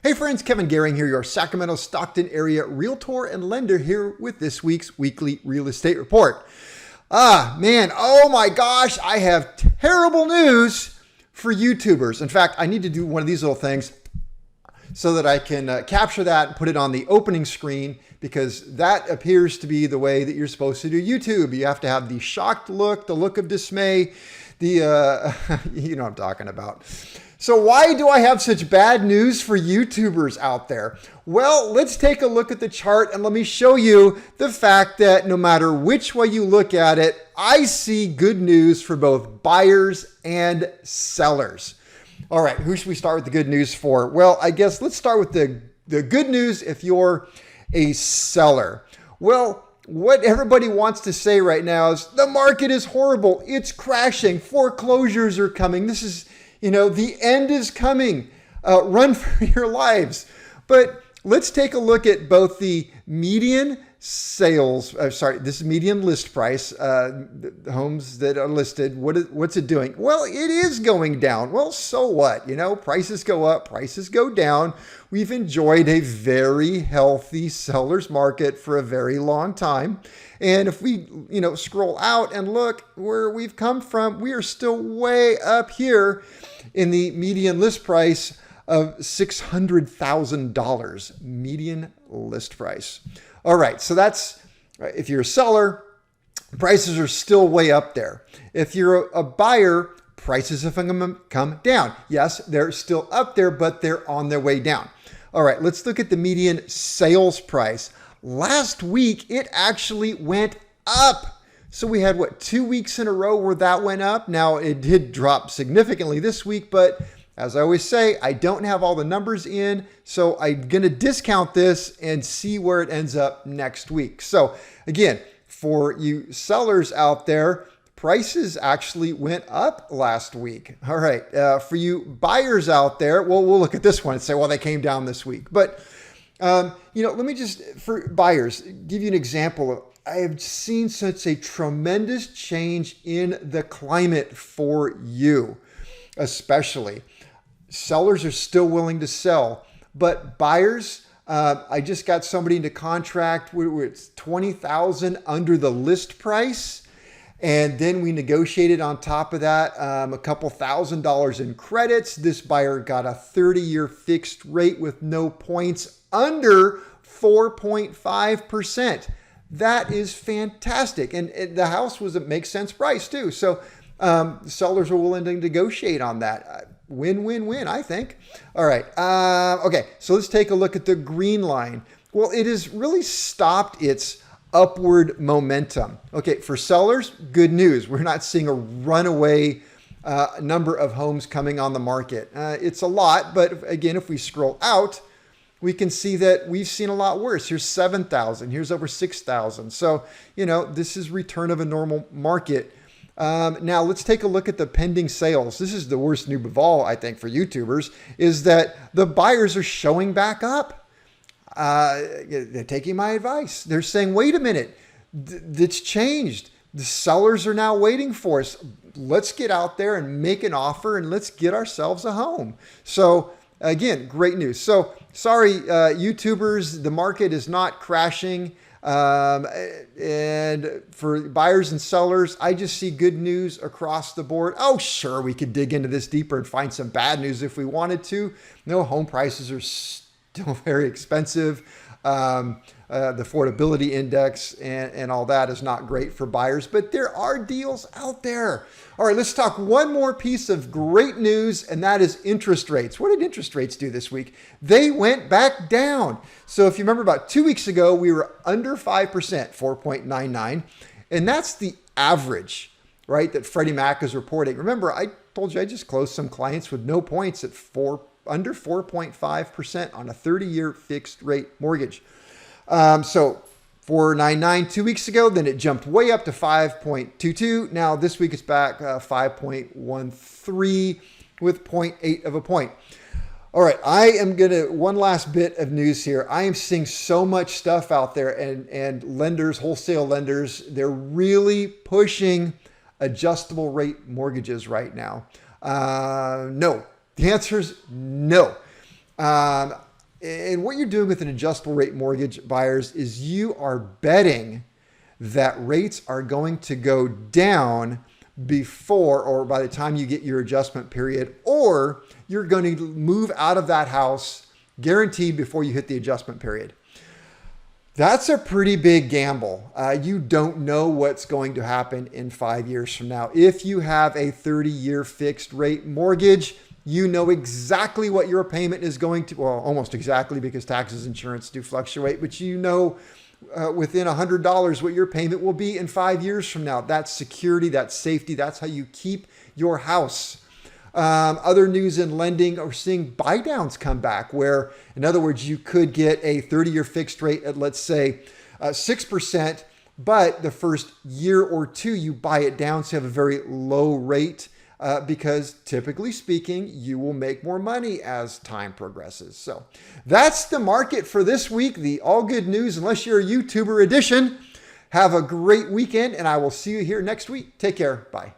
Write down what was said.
Hey friends, Kevin Goehring here, your Sacramento Stockton area realtor and lender here with this week's weekly real estate report. Oh my gosh, I have terrible news for YouTubers. In fact, I need to do one of these little things so that I can capture that and put it on the opening screen, because that appears to be the way that you're supposed to do YouTube. You have to have the shocked look, the look of dismay, you know what I'm talking about. So why do I have such bad news for YouTubers out there? Well, let's take a look at the chart and let me show you the fact that no matter which way you look at it, I see good news for both buyers and sellers. All right, who should we start with the good news for? Well, I guess let's start with the good news if you're a seller. Well, what everybody wants to say right now is the market is horrible. It's crashing. Foreclosures are coming. This is, the end is coming. Run for your lives. But let's take a look at both the median this is median list price, the homes that are listed. What's it doing? Well, it is going down. Well, so what? Prices go up, prices go down. We've enjoyed a very healthy seller's market for a very long time. And if we, scroll out and look where we've come from, we are still way up here in the median list price of $600,000 median list price. All right, so that's, if you're a seller, prices are still way up there. If you're a buyer, prices have come down. Yes, they're still up there, but they're on their way down. All right, let's look at the median sales price. Last week, it actually went up. So we had, 2 weeks in a row where that went up. Now, it did drop significantly this week, but as I always say, I don't have all the numbers in, so I'm going to discount this and see where it ends up next week. So again, for you sellers out there, prices actually went up last week. All right. For you buyers out there, well, we'll look at this one and say, well, they came down this week. But, let me just, for buyers, give you an example. I have seen such a tremendous change in the climate for you, especially. Sellers are still willing to sell, but buyers, I just got somebody into contract where it's $20,000 under the list price. And then we negotiated on top of that a couple $1,000s in credits. This buyer got a 30-year fixed rate with no points under 4.5%. That is fantastic. And the house was a make sense price too. So sellers are willing to negotiate on that. Win-win-win, I think. All right. Okay. So let's take a look at the green line. Well, it has really stopped its upward momentum. Okay. For sellers, good news. We're not seeing a runaway number of homes coming on the market. It's a lot, but again, if we scroll out, we can see that we've seen a lot worse. Here's 7,000. Here's over 6,000. So, this is return of a normal market. Now let's take a look at the pending sales. This is the worst news of all, I think, for YouTubers, is that the buyers are showing back up. They're taking my advice. They're saying, wait a minute, it's changed. The sellers are now waiting for us. Let's get out there and make an offer and let's get ourselves a home. So again, great news. So sorry, YouTubers, the market is not crashing. And for buyers and sellers, I just see good news across the board. Oh, sure, we could dig into this deeper and find some bad news if we wanted to. Home prices are still very expensive. The affordability index and all that is not great for buyers, but there are deals out there. All right, let's talk one more piece of great news, and that is interest rates. What did interest rates do this week? They went back down. So if you remember about 2 weeks ago, we were under 5%, 4.99, and that's the average, right, that FreddieMac is reporting. Remember, I told you I just closed some clients with no points at under 4.5% on a 30-year fixed rate mortgage. So 4.99 2 weeks ago, then it jumped way up to 5.22. Now this week it's back 5.13 with 0.8 of a point. All right, one last bit of news here. I am seeing so much stuff out there, and lenders, wholesale lenders, they're really pushing adjustable rate mortgages right now. No, the answer is no. And what you're doing with an adjustable rate mortgage, buyers, is you are betting that rates are going to go down before or by the time you get your adjustment period, or you're going to move out of that house guaranteed before you hit the adjustment period. That's a pretty big gamble. You don't know what's going to happen in 5 years from now. If you have a 30-year fixed rate mortgage, you know exactly what your payment is going to, well, almost exactly, because taxes, insurance do fluctuate, but you know within $100 what your payment will be in 5 years from now. That's security, that's safety, that's how you keep your house. Other news in lending, are seeing buy downs come back, where, in other words, you could get a 30-year fixed rate at, let's say, 6%, but the first year or two you buy it down, so you have a very low rate, because typically speaking, you will make more money as time progresses. So that's the market for this week, the all good news, unless you're a YouTuber edition. Have a great weekend, and I will see you here next week. Take care. Bye.